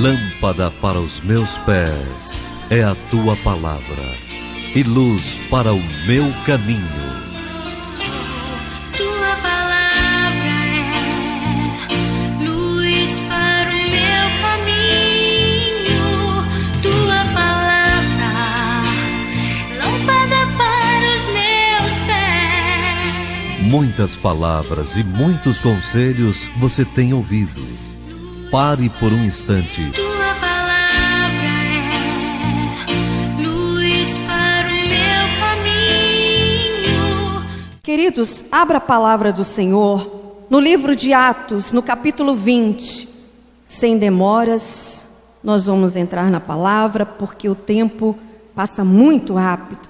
Lâmpada para os meus pés é a tua palavra e luz para o meu caminho. Tua palavra é luz para o meu caminho. Tua palavra, lâmpada para os meus pés. Muitas palavras e muitos conselhos você tem ouvido. Pare por um instante. Tua palavra é luz para o meu caminho. Queridos, abra a palavra do Senhor no livro de Atos, no capítulo 20. Sem demoras, nós vamos entrar na palavra, porque o tempo passa muito rápido.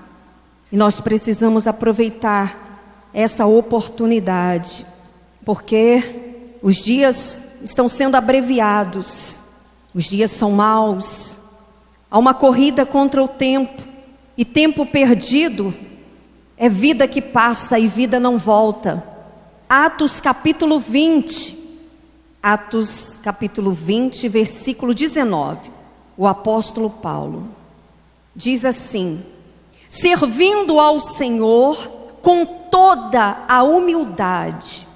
E nós precisamos aproveitar essa oportunidade, porque os dias estão sendo abreviados, os dias são maus, há uma corrida contra o tempo, e tempo perdido é vida que passa e vida não volta. Atos capítulo 20, versículo 19, o apóstolo Paulo diz assim: servindo ao Senhor com toda a humildade,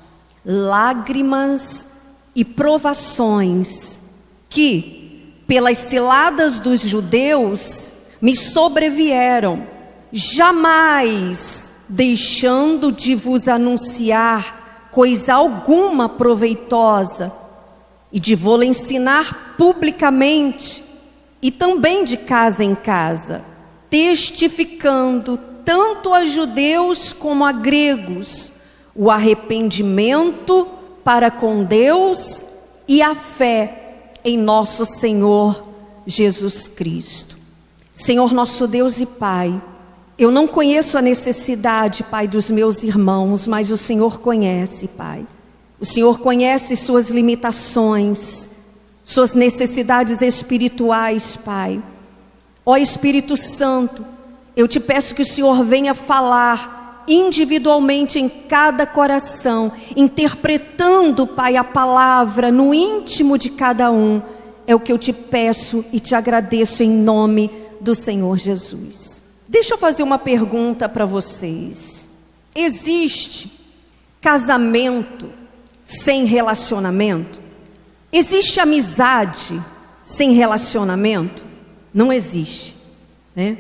lágrimas e provações que, pelas ciladas dos judeus, me sobrevieram, jamais deixando de vos anunciar coisa alguma proveitosa, e de vô-la ensinar publicamente, e também de casa em casa, testificando tanto a judeus como a gregos o arrependimento para com Deus e a fé em nosso Senhor Jesus Cristo. Senhor nosso Deus e Pai, eu não conheço a necessidade, Pai, dos meus irmãos, mas o Senhor conhece, Pai. O Senhor conhece suas limitações, suas necessidades espirituais, Pai. Ó Espírito Santo, eu te peço que o Senhor venha falar individualmente em cada coração, interpretando, Pai, a palavra no íntimo de cada um. É o que eu te peço e te agradeço em nome do Senhor Jesus. Deixa eu fazer uma pergunta para vocês. Existe casamento sem relacionamento? Existe amizade sem relacionamento? Não existe, né?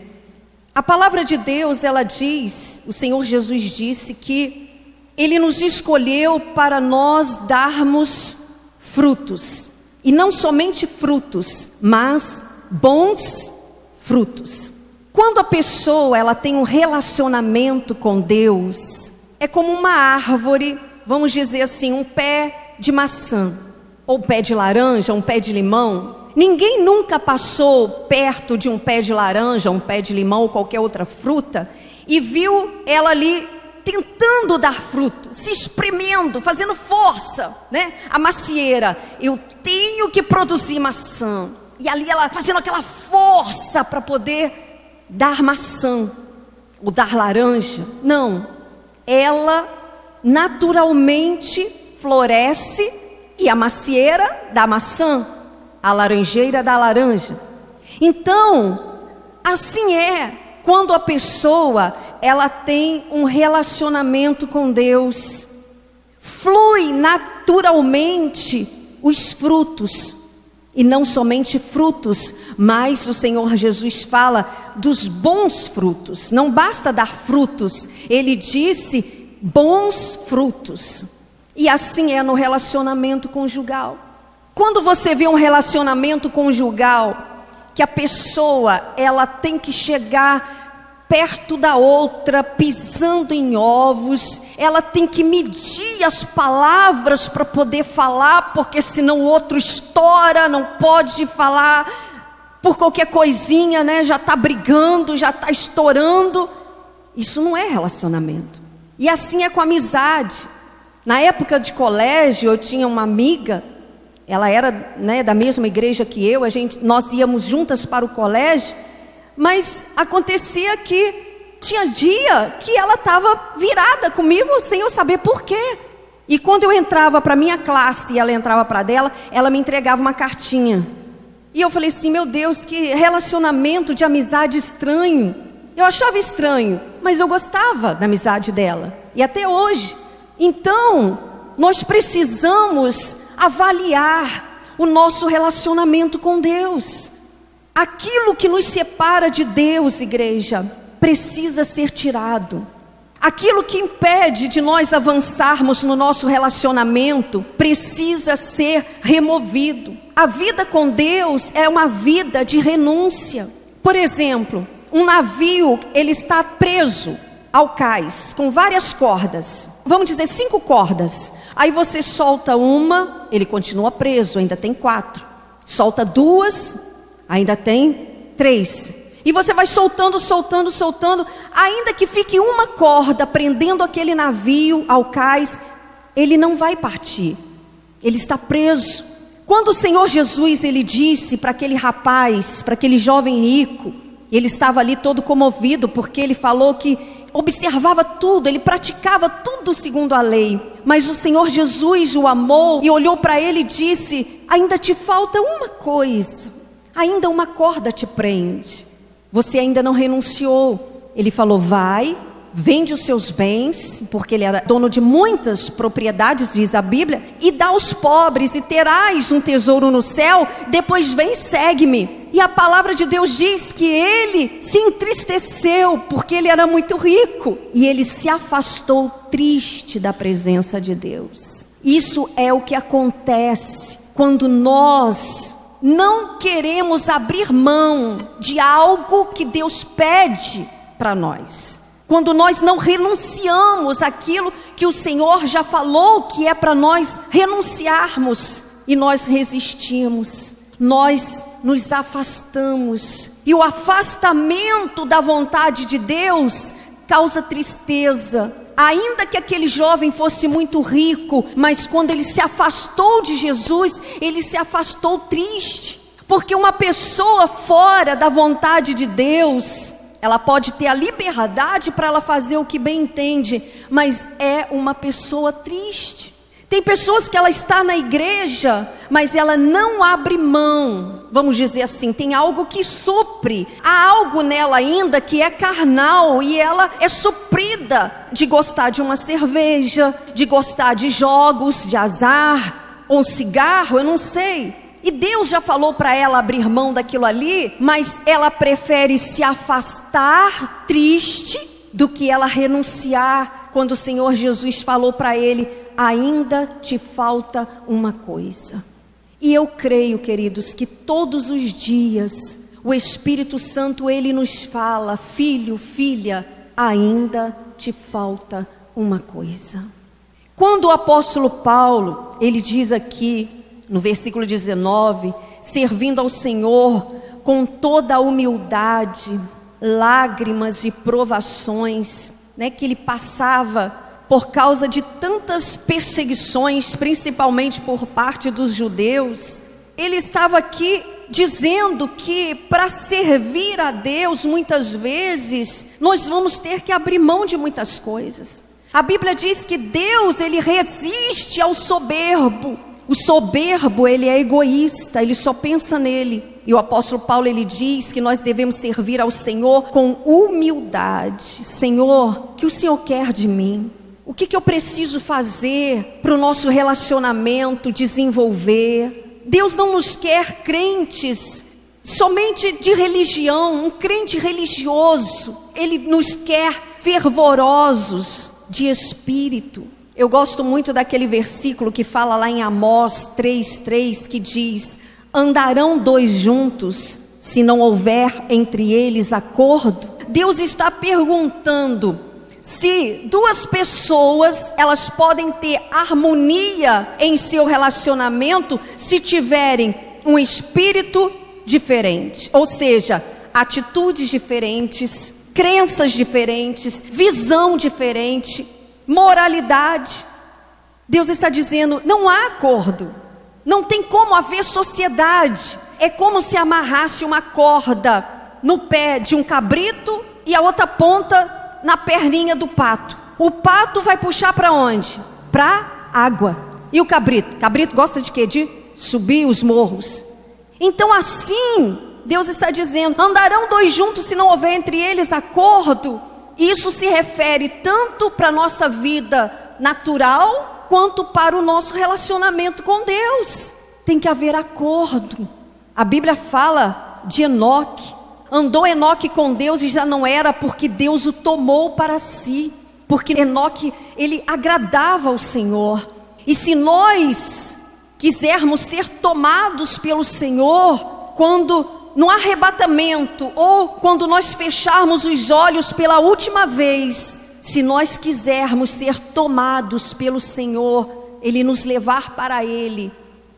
A palavra de Deus, ela diz, o Senhor Jesus disse que Ele nos escolheu para nós darmos frutos. E não somente frutos, mas bons frutos. Quando a pessoa ela tem um relacionamento com Deus, é como uma árvore, vamos dizer assim, um pé de maçã, ou um pé de laranja, um pé de limão. Ninguém nunca passou perto de um pé de laranja, um pé de limão ou qualquer outra fruta e viu ela ali tentando dar fruto, se espremendo, fazendo força, né? A macieira, eu tenho que produzir maçã. E ali ela fazendo aquela força para poder dar maçã ou dar laranja. Não, ela naturalmente floresce e a macieira dá maçã, a laranjeira da laranja. Então, assim é quando a pessoa ela tem um relacionamento com Deus. Flui naturalmente os frutos. E não somente frutos, mas o Senhor Jesus fala dos bons frutos. Não basta dar frutos, Ele disse bons frutos. E assim é no relacionamento conjugal. Quando você vê um relacionamento conjugal, que a pessoa, ela tem que chegar perto da outra, pisando em ovos, ela tem que medir as palavras para poder falar, porque senão o outro estoura, não pode falar por qualquer coisinha, né? Já está brigando, já está estourando. Isso não é relacionamento. E assim é com a amizade. Na época de colégio, eu tinha uma amiga. Ela era, né, da mesma igreja que eu, nós íamos juntas para o colégio, mas acontecia que tinha dia que ela estava virada comigo sem eu saber por quê. E quando eu entrava para a minha classe e ela entrava para a dela, ela me entregava uma cartinha. E eu falei assim, meu Deus, que relacionamento de amizade estranho. Eu achava estranho, mas eu gostava da amizade dela. E até hoje. Então, nós precisamos avaliar o nosso relacionamento com Deus. Aquilo que nos separa de Deus, igreja, precisa ser tirado. Aquilo que impede de nós avançarmos no nosso relacionamento precisa ser removido. A vida com Deus é uma vida de renúncia. Por exemplo, um navio, ele está preso ao cais, com várias cordas. Vamos dizer 5 cordas. Aí você solta uma, ele continua preso, ainda tem 4. Solta 2, ainda tem 3. E você vai soltando, soltando, soltando, ainda que fique uma corda prendendo aquele navio ao cais, ele não vai partir. Ele está preso. Quando o Senhor Jesus, ele disse para aquele rapaz, para aquele jovem rico, ele estava ali todo comovido, porque ele falou que observava tudo, ele praticava tudo segundo a lei. Mas o Senhor Jesus o amou e olhou para ele e disse, ainda te falta uma coisa, ainda uma corda te prende. Você ainda não renunciou. Ele falou, vai, vende os seus bens, porque ele era dono de muitas propriedades, diz a Bíblia, e dá aos pobres, e terás um tesouro no céu, depois vem, segue-me. E a palavra de Deus diz que ele se entristeceu, porque ele era muito rico, e ele se afastou triste da presença de Deus. Isso é o que acontece quando nós não queremos abrir mão de algo que Deus pede para nós. Quando nós não renunciamos àquilo que o Senhor já falou que é para nós renunciarmos, e nós resistimos, nós nos afastamos. E o afastamento da vontade de Deus causa tristeza. Ainda que aquele jovem fosse muito rico, mas quando ele se afastou de Jesus, ele se afastou triste. Porque uma pessoa fora da vontade de Deus, ela pode ter a liberdade para ela fazer o que bem entende, mas é uma pessoa triste. Tem pessoas que ela está na igreja, mas ela não abre mão, vamos dizer assim, tem algo que supre. Há algo nela ainda que é carnal, e ela é suprida de gostar de uma cerveja, de gostar de jogos, de azar, ou cigarro, eu não sei. E Deus já falou para ela abrir mão daquilo ali, mas ela prefere se afastar triste do que ela renunciar, quando o Senhor Jesus falou para ele, ainda te falta uma coisa. E eu creio, queridos, que todos os dias o Espírito Santo, ele nos fala, filho, filha, ainda te falta uma coisa. Quando o apóstolo Paulo, ele diz aqui, no versículo 19, servindo ao Senhor com toda a humildade, lágrimas e provações, que ele passava por causa de tantas perseguições, principalmente por parte dos judeus. Ele estava aqui dizendo que para servir a Deus, muitas vezes, nós vamos ter que abrir mão de muitas coisas. A Bíblia diz que Deus, ele resiste ao soberbo. O soberbo, ele é egoísta, ele só pensa nele. E o apóstolo Paulo, ele diz que nós devemos servir ao Senhor com humildade. Senhor, o que o Senhor quer de mim? O que eu preciso fazer para o nosso relacionamento desenvolver? Deus não nos quer crentes somente de religião, um crente religioso. Ele nos quer fervorosos de espírito. Eu gosto muito daquele versículo que fala lá em Amós 3:3, que diz: andarão 2 juntos, se não houver entre eles acordo? Deus está perguntando se 2 pessoas, elas podem ter harmonia em seu relacionamento se tiverem um espírito diferente, ou seja, atitudes diferentes, crenças diferentes, visão diferente, moralidade. Deus está dizendo, não há acordo, não tem como haver sociedade. É como se amarrasse uma corda no pé de um cabrito e a outra ponta na perninha do pato. O pato vai puxar para onde? Para água. E o cabrito? Cabrito gosta de quê? De subir os morros. Então assim, Deus está dizendo, andarão dois juntos se não houver entre eles acordo. Isso se refere tanto para a nossa vida natural, quanto para o nosso relacionamento com Deus. Tem que haver acordo. A Bíblia fala de Enoque. Andou Enoque com Deus e já não era porque Deus o tomou para si. Porque Enoque, ele agradava ao Senhor. E se nós quisermos ser tomados pelo Senhor, quando no arrebatamento, ou quando nós fecharmos os olhos pela última vez, se nós quisermos ser tomados pelo Senhor, Ele nos levar para Ele,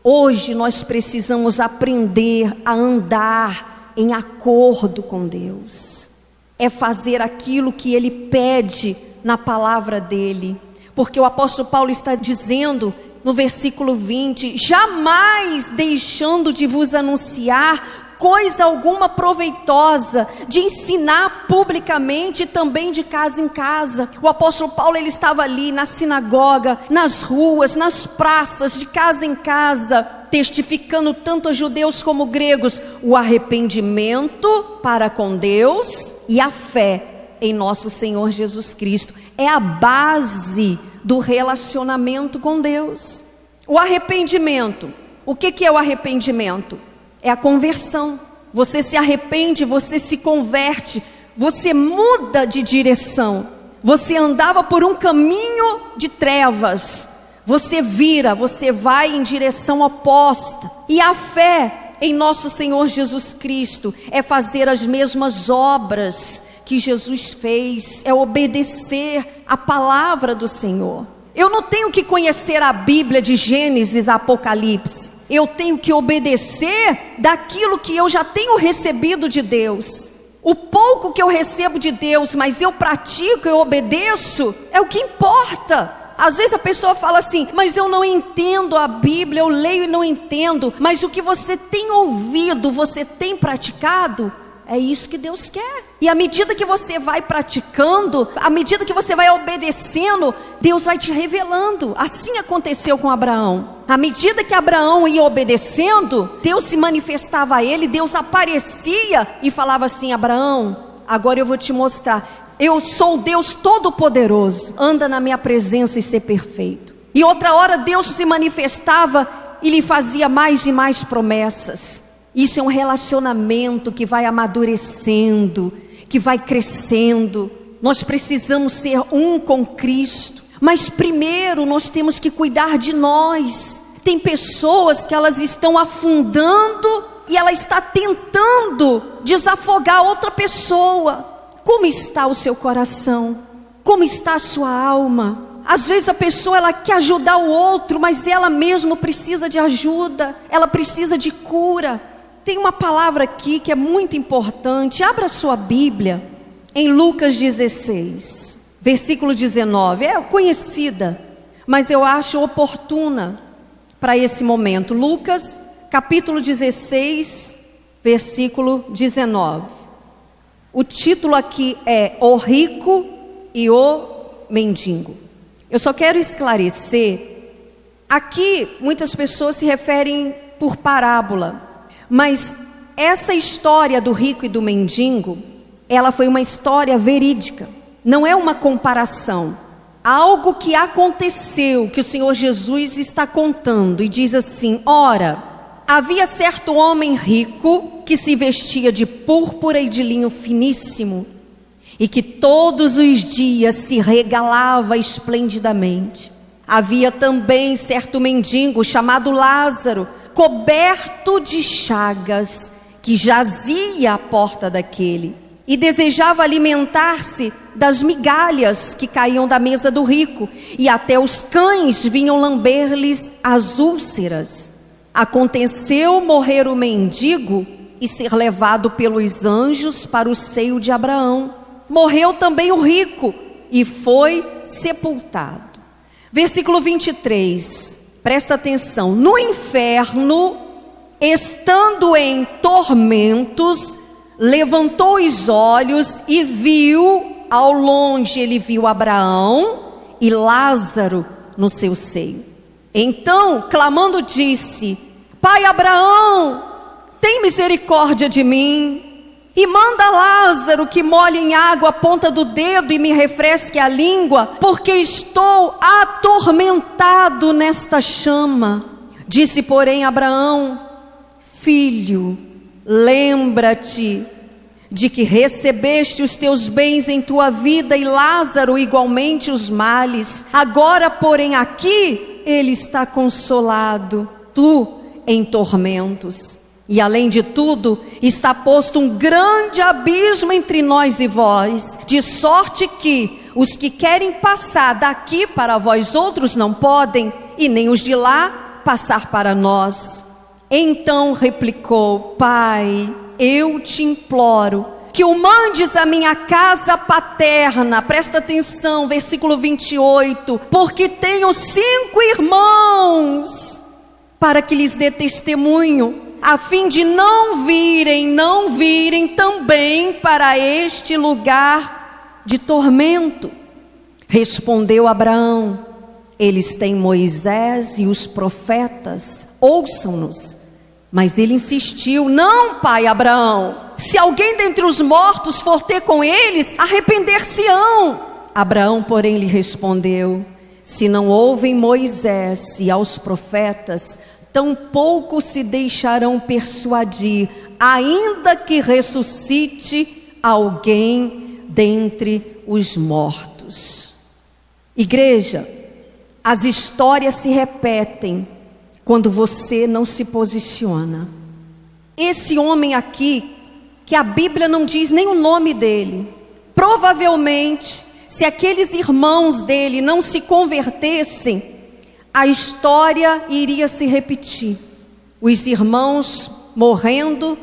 hoje nós precisamos aprender a andar em acordo com Deus. É fazer aquilo que Ele pede na palavra dEle. Porque o apóstolo Paulo está dizendo no versículo 20, jamais deixando de vos anunciar coisa alguma proveitosa, de ensinar publicamente e também de casa em casa. O apóstolo Paulo, ele estava ali na sinagoga, nas ruas, nas praças, de casa em casa, testificando tanto a judeus como gregos, o arrependimento para com Deus e a fé em nosso Senhor Jesus Cristo. É a base do relacionamento com Deus. O arrependimento, o que é o arrependimento? É a conversão. Você se arrepende, você se converte, você muda de direção. Você andava por um caminho de trevas, você vira, você vai em direção oposta. E a fé em nosso Senhor Jesus Cristo é fazer as mesmas obras que Jesus fez, é obedecer a palavra do Senhor. Eu não tenho que conhecer a Bíblia de Gênesis a Apocalipse. Eu tenho que obedecer daquilo que eu já tenho recebido de Deus. O pouco que eu recebo de Deus, mas eu pratico, eu obedeço, é o que importa. Às vezes a pessoa fala assim, mas eu não entendo a Bíblia, eu leio e não entendo. Mas o que você tem ouvido, você tem praticado? É isso que Deus quer. E à medida que você vai praticando, à medida que você vai obedecendo, Deus vai te revelando. Assim aconteceu com Abraão. À medida que Abraão ia obedecendo, Deus se manifestava a ele, Deus aparecia e falava assim, Abraão, agora eu vou te mostrar. Eu sou o Deus Todo-Poderoso. Anda na minha presença e ser perfeito. E outra hora Deus se manifestava e lhe fazia mais e mais promessas. Isso é um relacionamento que vai amadurecendo, que vai crescendo. Nós precisamos ser um com Cristo. Mas primeiro nós temos que cuidar de nós. Tem pessoas que elas estão afundando e ela está tentando desafogar outra pessoa. Como está o seu coração? Como está a sua alma? Às vezes a pessoa ela quer ajudar o outro, mas ela mesma precisa de ajuda. Ela precisa de cura. Tem uma palavra aqui que é muito importante. Abra sua Bíblia em Lucas 16, versículo 19. É conhecida, mas eu acho oportuna para esse momento. Lucas, capítulo 16, versículo 19. O título aqui é O Rico e o Mendigo. Eu só quero esclarecer. Aqui muitas pessoas se referem por parábola. Mas essa história do rico e do mendigo, ela foi uma história verídica. Não é uma comparação. Algo que aconteceu, que o Senhor Jesus está contando. E diz assim, ora, havia certo homem rico que se vestia de púrpura e de linho finíssimo. E que todos os dias se regalava esplendidamente. Havia também certo mendigo chamado Lázaro, coberto de chagas, que jazia à porta daquele, e desejava alimentar-se das migalhas que caíam da mesa do rico, e até os cães vinham lamber-lhes as úlceras. Aconteceu morrer o mendigo e ser levado pelos anjos para o seio de Abraão. Morreu também o rico e foi sepultado. Versículo 23. Presta atenção, no inferno, estando em tormentos, levantou os olhos e viu, ao longe ele viu Abraão e Lázaro no seu seio. Então, clamando, disse, Pai Abraão, tem misericórdia de mim. E manda Lázaro que molhe em água a ponta do dedo e me refresque a língua, porque estou atormentado nesta chama. Disse, porém, Abraão: filho, lembra-te de que recebeste os teus bens em tua vida e Lázaro igualmente os males. Agora, porém, aqui ele está consolado, tu em tormentos. E além de tudo, está posto um grande abismo entre nós e vós, de sorte que os que querem passar daqui para vós outros não podem, e nem os de lá passar para nós. Então replicou: Pai, eu te imploro que o mandes à minha casa paterna. Presta atenção, versículo 28. Porque tenho 5 irmãos, para que lhes dê testemunho, a fim de não virem também para este lugar de tormento. Respondeu Abraão: eles têm Moisés e os profetas, ouçam-nos. Mas ele insistiu: não, pai Abraão, se alguém dentre os mortos for ter com eles, arrepender-se-ão. Abraão, porém, lhe respondeu: se não ouvem Moisés e aos profetas, tampouco se deixarão persuadir, ainda que ressuscite alguém dentre os mortos. Igreja, as histórias se repetem quando você não se posiciona. Esse homem aqui, que a Bíblia não diz nem o nome dele, provavelmente, se aqueles irmãos dele não se convertessem, a história iria se repetir. Os irmãos morrendo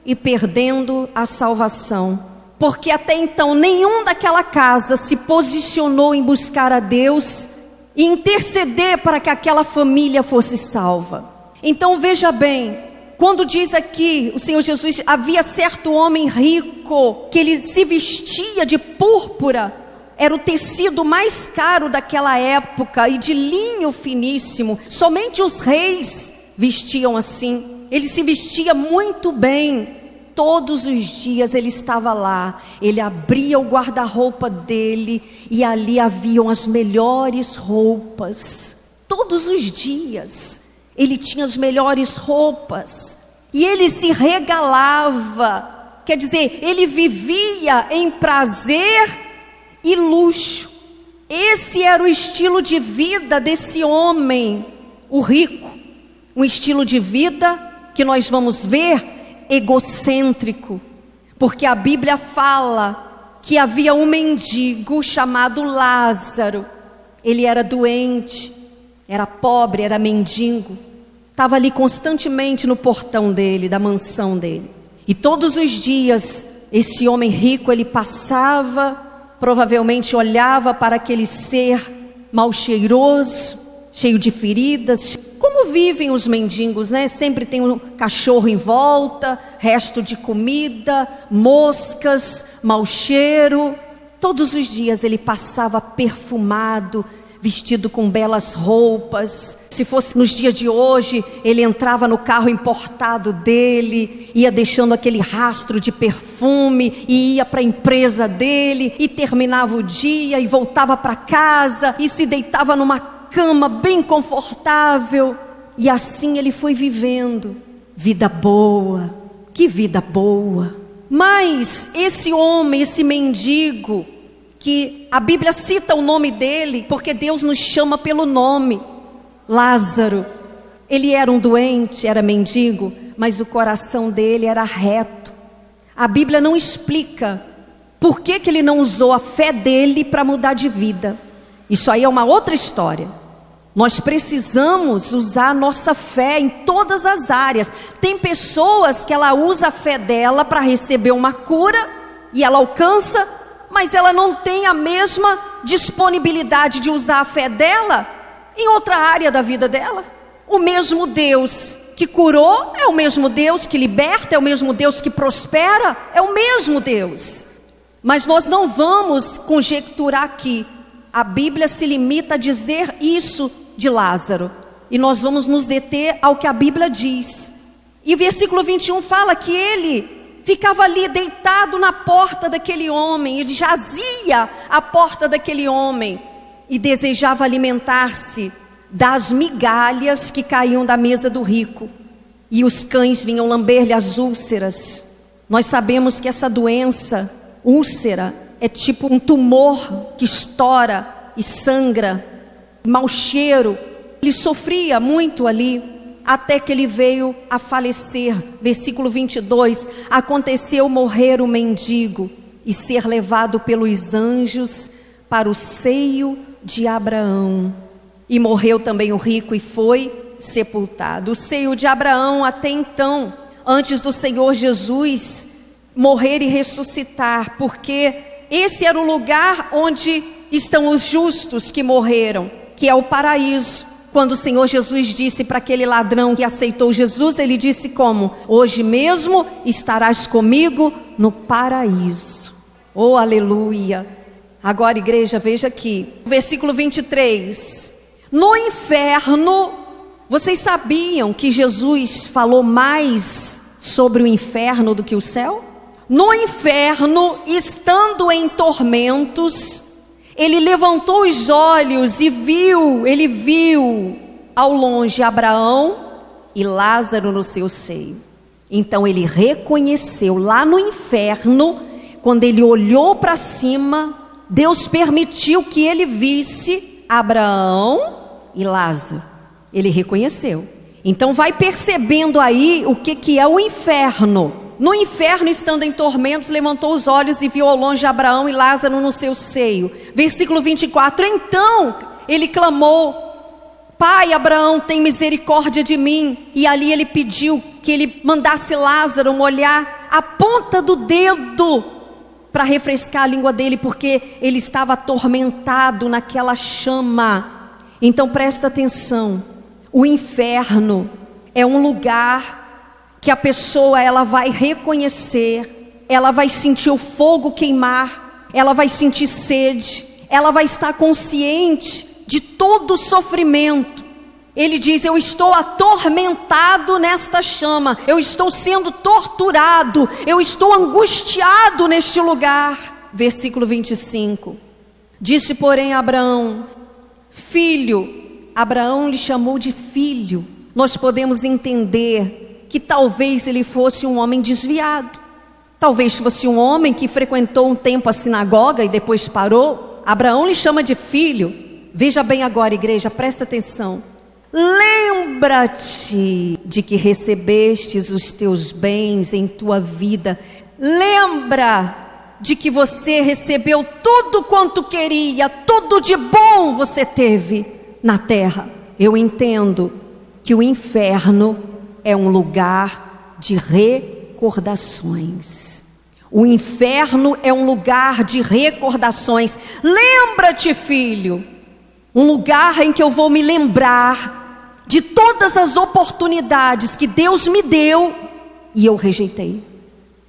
e perdendo a salvação. Porque até então nenhum daquela casa se posicionou em buscar a Deus e interceder para que aquela família fosse salva. Então veja bem, quando diz aqui o Senhor Jesus, havia certo homem rico, que ele se vestia de púrpura, era o tecido mais caro daquela época, e de linho finíssimo. Somente os reis vestiam assim. Ele se vestia muito bem. Todos os dias ele estava lá. Ele abria o guarda-roupa dele e ali haviam as melhores roupas. Todos os dias ele tinha as melhores roupas. E ele se regalava. Quer dizer, ele vivia em prazer e luxo. Esse era o estilo de vida desse homem, o rico. Um estilo de vida que nós vamos ver egocêntrico, porque a Bíblia fala que havia um mendigo chamado Lázaro. Ele era doente, era pobre, era mendigo, estava ali constantemente no portão dele, da mansão dele. E todos os dias esse homem rico, ele passava, provavelmente olhava para aquele ser mal cheiroso, cheio de feridas. Como vivem os mendigos, né? Sempre tem um cachorro em volta, resto de comida, moscas, mau cheiro. Todos os dias ele passava perfumado, vestido com belas roupas. Se fosse nos dias de hoje, ele entrava no carro importado dele, ia deixando aquele rastro de perfume e ia para a empresa dele e terminava o dia e voltava para casa e se deitava numa cama bem confortável. E assim ele foi vivendo. Vida boa, que vida boa. Mas esse homem, esse mendigo, que a Bíblia cita o nome dele, porque Deus nos chama pelo nome, Lázaro. Ele era um doente, era mendigo, mas o coração dele era reto. A Bíblia não explica por que ele não usou a fé dele para mudar de vida. Isso aí é uma outra história. Nós precisamos usar a nossa fé em todas as áreas. Tem pessoas que ela usa a fé dela para receber uma cura e ela alcança, mas ela não tem a mesma disponibilidade de usar a fé dela em outra área da vida dela. O mesmo Deus que curou é o mesmo Deus que liberta, é o mesmo Deus que prospera, é o mesmo Deus. Mas nós não vamos conjecturar aqui. A Bíblia se limita a dizer isso de Lázaro. E nós vamos nos deter ao que a Bíblia diz. E o versículo 21 fala que ele ficava ali deitado na porta daquele homem, ele jazia à porta daquele homem e desejava alimentar-se das migalhas que caíam da mesa do rico. E os cães vinham lamber-lhe as úlceras. Nós sabemos que essa doença, úlcera, é tipo um tumor que estoura e sangra, mau cheiro. Ele sofria muito ali, até que ele veio a falecer. Versículo 22, aconteceu morrer o mendigo e ser levado pelos anjos para o seio de Abraão. E morreu também o rico e foi sepultado. O seio de Abraão até então, antes do Senhor Jesus morrer e ressuscitar, porque esse era o lugar onde estão os justos que morreram, que é o paraíso. Quando o Senhor Jesus disse para aquele ladrão que aceitou Jesus, ele disse como? Hoje mesmo estarás comigo no paraíso. Oh, aleluia! Agora, igreja, veja aqui, versículo 23. No inferno, vocês sabiam que Jesus falou mais sobre o inferno do que o céu? No inferno, estando em tormentos, ele levantou os olhos e ele viu ao longe Abraão e Lázaro no seu seio. Então ele reconheceu lá no inferno, quando ele olhou para cima, Deus permitiu que ele visse Abraão e Lázaro. Ele reconheceu. Então vai percebendo aí o que é o inferno. No inferno, estando em tormentos, levantou os olhos e viu ao longe Abraão e Lázaro no seu seio. Versículo 24, então ele clamou: Pai Abraão, tem misericórdia de mim. E ali ele pediu que ele mandasse Lázaro molhar a ponta do dedo para refrescar a língua dele, porque ele estava atormentado naquela chama. Então presta atenção, o inferno é um lugar que a pessoa ela vai reconhecer, ela vai sentir o fogo queimar, ela vai sentir sede, ela vai estar consciente de todo o sofrimento. Ele diz: eu estou atormentado nesta chama, eu estou sendo torturado, eu estou angustiado neste lugar. Versículo 25, disse porém Abraão: filho. Abraão lhe chamou de filho. Nós podemos entender que talvez ele fosse um homem desviado, talvez fosse um homem que frequentou um tempo a sinagoga e depois parou. Abraão lhe chama de filho. Veja bem agora, igreja, presta atenção. Lembra-te de que recebestes os teus bens em tua vida. Lembra de que você recebeu tudo quanto queria, tudo de bom você teve na terra. Eu entendo que o inferno é um lugar de recordações. O inferno é um lugar de recordações. Lembra-te, filho, um lugar em que eu vou me lembrar de todas as oportunidades que Deus me deu e eu rejeitei.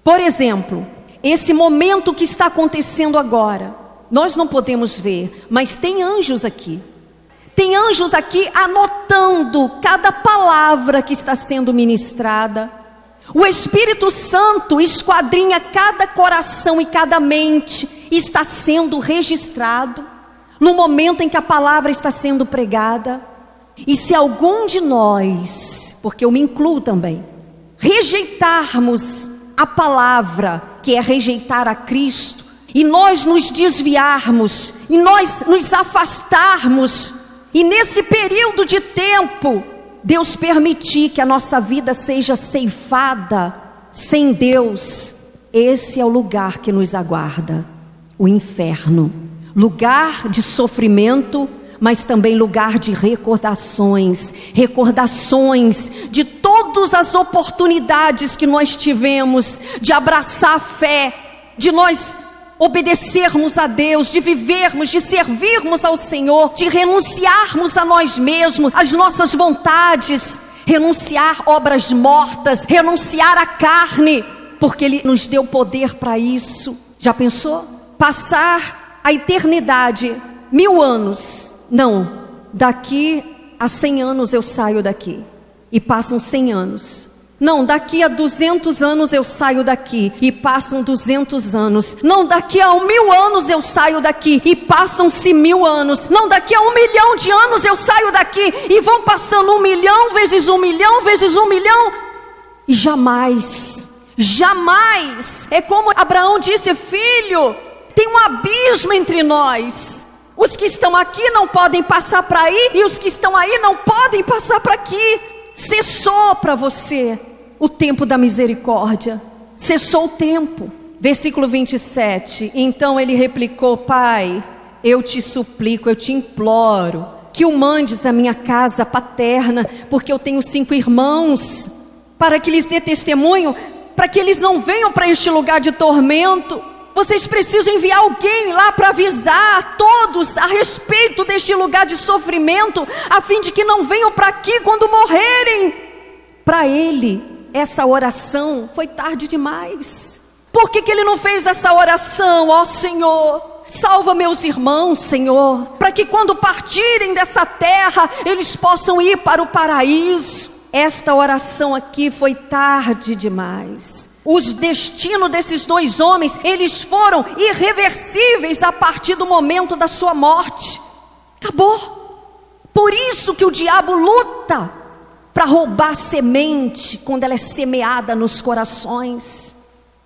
Por exemplo, esse momento que está acontecendo agora, nós não podemos ver, mas tem anjos aqui. Tem anjos aqui anotando cada palavra que está sendo ministrada. O Espírito Santo esquadrinha cada coração e cada mente e está sendo registrado no momento em que a palavra está sendo pregada. E se algum de nós, porque eu me incluo também, rejeitarmos a palavra, que é rejeitar a Cristo, e nós nos desviarmos, e nós nos afastarmos, e nesse período de tempo, Deus permitir que a nossa vida seja ceifada sem Deus, esse é o lugar que nos aguarda, o inferno. Lugar de sofrimento, mas também lugar de recordações. Recordações de todas as oportunidades que nós tivemos de abraçar a fé, de nós obedecermos a Deus, de vivermos, de servirmos ao Senhor, de renunciarmos a nós mesmos, às nossas vontades, renunciar obras mortas, renunciar à carne, porque Ele nos deu poder para isso. Já pensou? Passar a eternidade, 1000 anos, não, daqui a 100 anos eu saio daqui, e passam 100 anos, Não, daqui a 200 anos eu saio daqui, e passam 200 anos. Não, daqui a 1000 anos eu saio daqui, e passam-se 1000 anos. Não, daqui a 1 milhão de anos eu saio daqui, e vão passando 1 milhão vezes 1 milhão vezes 1 milhão. E jamais, jamais, é como Abraão disse: filho, tem um abismo entre nós. Os que estão aqui não podem passar para aí, e os que estão aí não podem passar para aqui. Cessou para você o tempo da misericórdia, cessou o tempo. Versículo 27, então ele replicou: pai, eu te suplico, eu te imploro, que o mandes à minha casa paterna, porque eu tenho 5 irmãos, para que lhes dê testemunho, para que eles não venham para este lugar de tormento. Vocês precisam enviar alguém lá para avisar a todos a respeito deste lugar de sofrimento, a fim de que não venham para aqui quando morrerem. Para ele, essa oração foi tarde demais. Por que ele não fez essa oração? Ó Senhor, salva meus irmãos, Senhor, para que quando partirem dessa terra, eles possam ir para o paraíso. Esta oração aqui foi tarde demais. Os destinos desses 2 homens, eles foram irreversíveis a partir do momento da sua morte. Acabou. Por isso que o diabo luta para roubar a semente quando ela é semeada nos corações.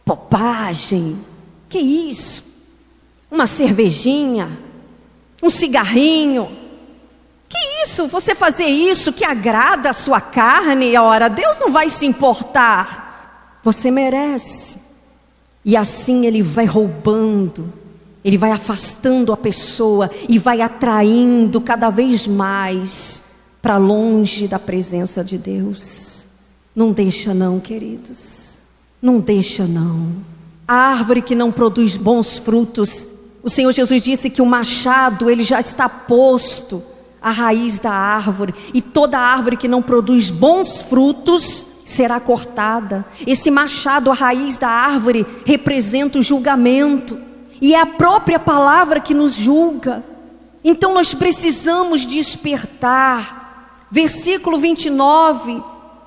Bobagem. Que isso? Uma cervejinha, um cigarrinho. Que isso? Você fazer isso que agrada a sua carne? Ora, Deus não vai se importar. Você merece. E assim ele vai roubando, ele vai afastando a pessoa e vai atraindo cada vez mais para longe da presença de Deus. Não deixa não, queridos. Não deixa não. A árvore que não produz bons frutos, o Senhor Jesus disse que o machado, ele já está posto à raiz da árvore, e toda árvore que não produz bons frutos será cortada. Esse machado, a raiz da árvore, representa o julgamento, e é a própria palavra que nos julga. Então nós precisamos despertar. Versículo 29,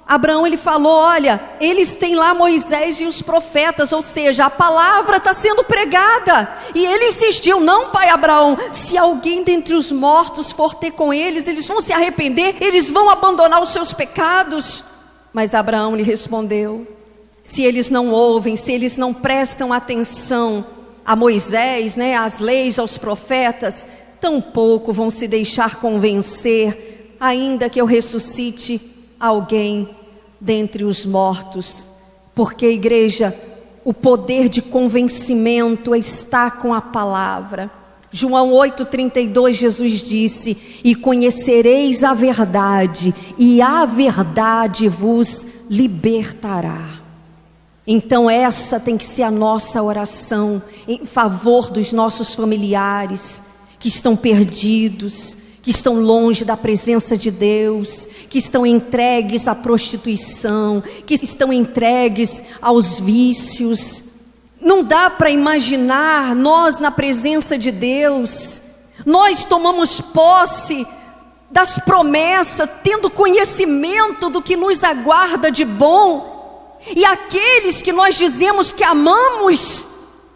Abraão ele falou: olha, eles têm lá Moisés e os profetas, ou seja, a palavra está sendo pregada. E ele insistiu: não, pai Abraão, se alguém dentre os mortos for ter com eles, eles vão se arrepender, eles vão abandonar os seus pecados. Mas Abraão lhe respondeu: se eles não ouvem, se eles não prestam atenção a Moisés, às leis, aos profetas, tampouco vão se deixar convencer, ainda que eu ressuscite alguém dentre os mortos. Porque, igreja, o poder de convencimento está com a palavra. João 8,32, Jesus disse: e conhecereis a verdade, e a verdade vos libertará. Então essa tem que ser a nossa oração em favor dos nossos familiares que estão perdidos, que estão longe da presença de Deus, que estão entregues à prostituição, que estão entregues aos vícios. Não dá para imaginar nós na presença de Deus. Nós tomamos posse das promessas, tendo conhecimento do que nos aguarda de bom, e aqueles que nós dizemos que amamos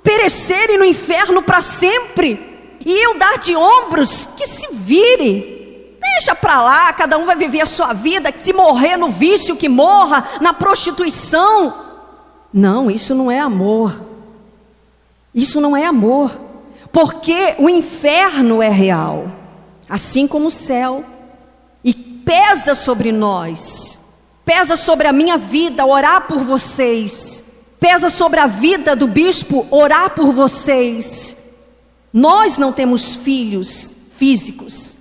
perecerem no inferno para sempre, e eu dar de ombros, que se vire, deixa para lá, cada um vai viver a sua vida, se morrer no vício, que morra na prostituição. Não, isso não é amor. Isso não é amor, porque o inferno é real, assim como o céu, e pesa sobre nós, pesa sobre a minha vida orar por vocês, pesa sobre a vida do bispo orar por vocês. Nós não temos filhos físicos,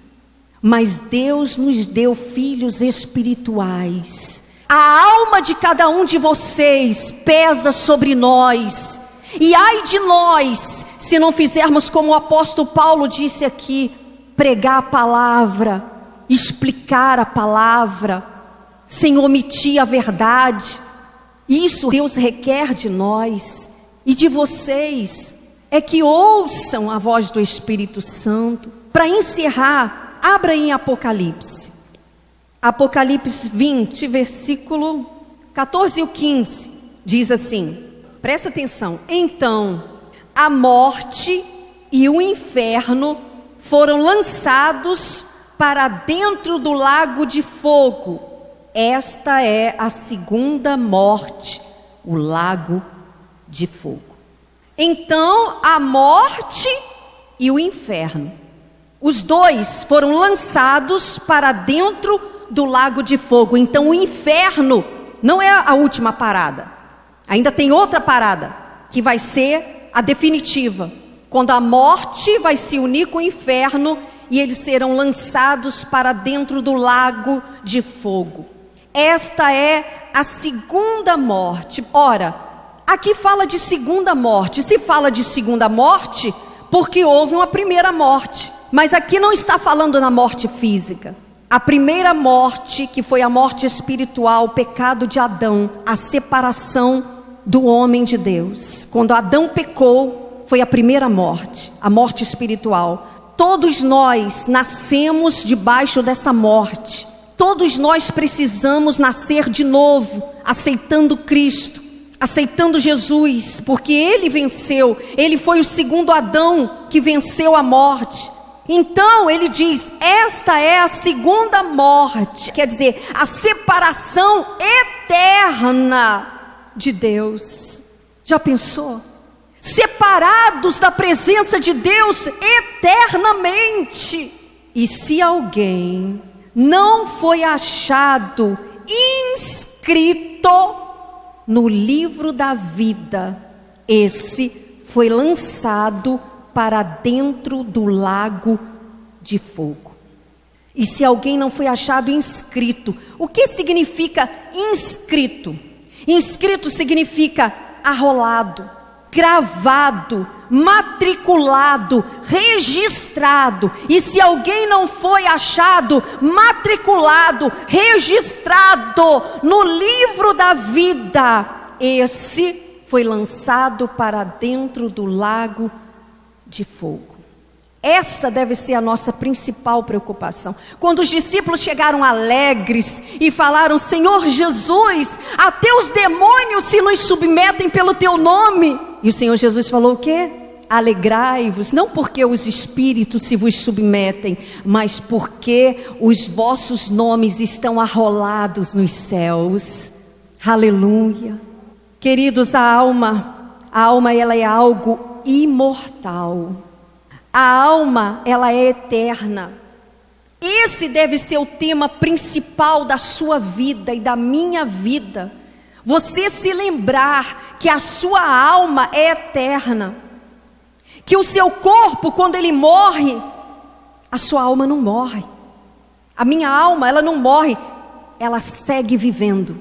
mas Deus nos deu filhos espirituais. A alma de cada um de vocês pesa sobre nós. E ai de nós, se não fizermos como o apóstolo Paulo disse aqui, pregar a palavra, explicar a palavra, sem omitir a verdade. Isso Deus requer de nós e de vocês, é que ouçam a voz do Espírito Santo. Para encerrar, abra em Apocalipse. Apocalipse 20, versículo 14 e o 15, diz assim, presta atenção. Então, a morte e o inferno foram lançados para dentro do lago de fogo. Esta é a segunda morte, o lago de fogo. Então, a morte e o inferno, os dois foram lançados para dentro do lago de fogo. Então, o inferno não é a última parada. Ainda tem outra parada, que vai ser a definitiva. Quando a morte vai se unir com o inferno e eles serão lançados para dentro do lago de fogo. Esta é a segunda morte. Ora, aqui fala de segunda morte. Se fala de segunda morte, porque houve uma primeira morte. Mas aqui não está falando na morte física. A primeira morte, que foi a morte espiritual, o pecado de Adão, a separação do homem de Deus. Quando Adão pecou, foi a primeira morte, a morte espiritual. Todos nós nascemos debaixo dessa morte. Todos nós precisamos nascer de novo, aceitando Cristo, aceitando Jesus, porque Ele venceu. Ele foi o segundo Adão que venceu a morte. Então ele diz, esta é a segunda morte, quer dizer, a separação eterna de Deus. Já pensou? Separados da presença de Deus eternamente. E se alguém não foi achado inscrito no livro da vida, esse foi lançado para dentro do lago de fogo. E se alguém não foi achado inscrito, o que significa inscrito? Inscrito significa arrolado, gravado, matriculado, registrado. E se alguém não foi achado, matriculado, registrado no livro da vida, esse foi lançado para dentro do lago de fogo. Essa deve ser a nossa principal preocupação. Quando os discípulos chegaram alegres e falaram, Senhor Jesus, até os demônios se nos submetem pelo teu nome. E o Senhor Jesus falou o quê? Alegrai-vos, não porque os espíritos se vos submetem, mas porque os vossos nomes estão arrolados nos céus. Aleluia. Queridos, a alma ela é algo imortal. A alma, ela é eterna. Esse deve ser o tema principal da sua vida e da minha vida. Você se lembrar que a sua alma é eterna. Que o seu corpo, quando ele morre, a sua alma não morre. A minha alma, ela não morre, ela segue vivendo.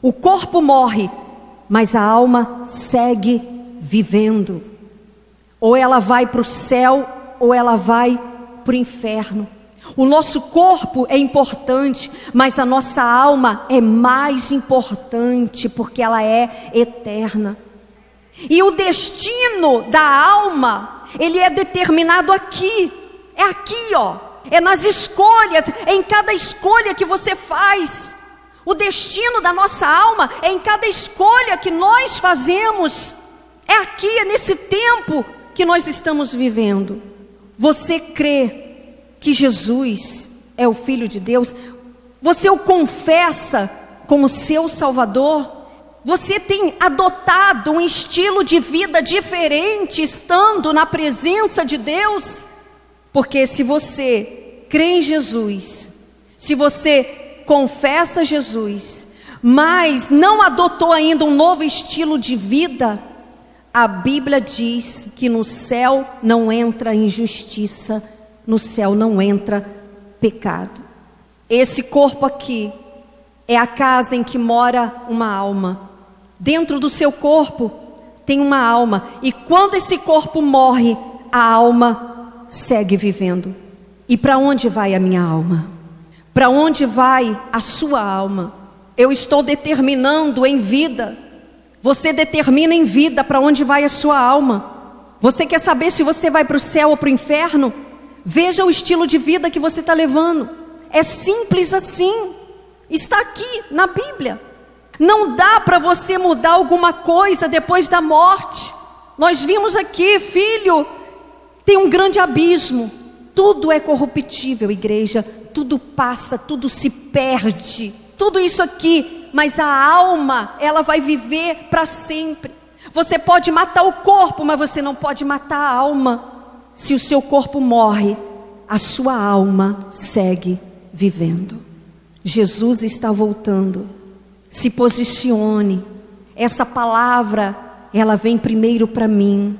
O corpo morre, mas a alma segue vivendo. Ou ela vai para o céu, ou ela vai para o inferno. O nosso corpo é importante, mas a nossa alma é mais importante, porque ela é eterna. E o destino da alma, ele é determinado aqui. É aqui, ó. É nas escolhas, é em cada escolha que você faz. O destino da nossa alma é em cada escolha que nós fazemos. É aqui, é nesse tempo que nós estamos vivendo. Você crê que Jesus é o Filho de Deus? Você o confessa como seu Salvador? Você tem adotado um estilo de vida diferente estando na presença de Deus? Porque se você crê em Jesus, se você confessa Jesus, mas não adotou ainda um novo estilo de vida, a Bíblia diz que no céu não entra injustiça, no céu não entra pecado. Esse corpo aqui é a casa em que mora uma alma. Dentro do seu corpo tem uma alma. E quando esse corpo morre, a alma segue vivendo. E para onde vai a minha alma? Para onde vai a sua alma? Eu estou determinando em vida. Você determina em vida para onde vai a sua alma. Você quer saber se você vai para o céu ou para o inferno? Veja o estilo de vida que você está levando. É simples assim. Está aqui na Bíblia. Não dá para você mudar alguma coisa depois da morte. Nós vimos aqui, filho, tem um grande abismo. Tudo é corruptível, igreja. Tudo passa, tudo se perde. Tudo isso aqui, mas a alma, ela vai viver para sempre. Você pode matar o corpo, mas você não pode matar a alma. Se o seu corpo morre, a sua alma segue vivendo. Jesus está voltando. Se posicione. Essa palavra, ela vem primeiro para mim.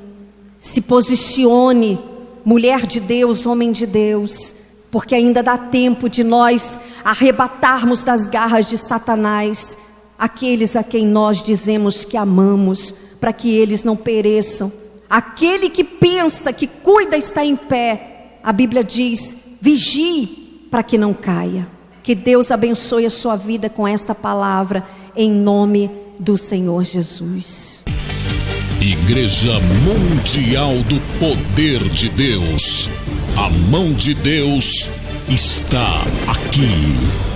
Se posicione, mulher de Deus, homem de Deus, porque ainda dá tempo de nós arrebatarmos das garras de Satanás aqueles a quem nós dizemos que amamos, para que eles não pereçam. Aquele que pensa, que cuida, está em pé. A Bíblia diz: vigie para que não caia. Que Deus abençoe a sua vida com esta palavra, em nome do Senhor Jesus. Igreja Mundial do Poder de Deus. A mão de Deus está aqui.